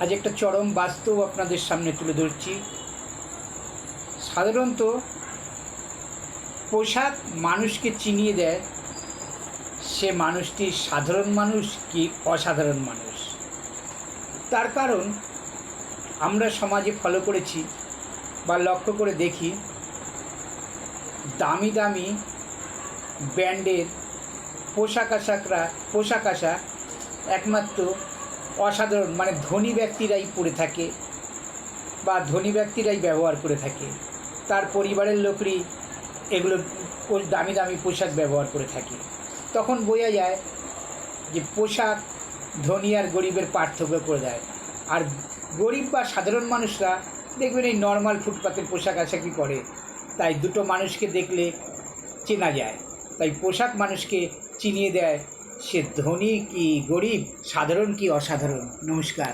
আজ একটা চরম বাস্তব আপনাদের সামনে তুলে ধরছি। সাধারণত পোশাক মানুষকে চিনিয়ে দেয় সে মানুষটি সাধারণ মানুষ কি অসাধারণ মানুষ। তার কারণ আমরা সমাজে ফলো করেছি বা লক্ষ্য করে দেখি, দামি দামি ব্র্যান্ডের পোশাক আশাক একমাত্র অসাধারণ মানে ধনী ব্যক্তিরাই পরে থাকে বা ধনী ব্যক্তিরাই ব্যবহার করে থাকে। তার পরিবারের লোকরই এগুলো দামি দামি পোশাক ব্যবহার করে থাকে। তখন বোঝা যায় যে পোশাক ধনী আর গরিবের পার্থক্য করে দেয়। আর গরিব বা সাধারণ মানুষরা দেখবেন এই নর্মাল ফুটপাতের পোশাক আশাকই পরে, তাই দুটো মানুষকে দেখলে চেনা যায়। তাই পোশাক মানুষকে চিনিয়ে দেয় সে ধনী কি গরিব, সাধারণ কি অসাধারণ। নমস্কার।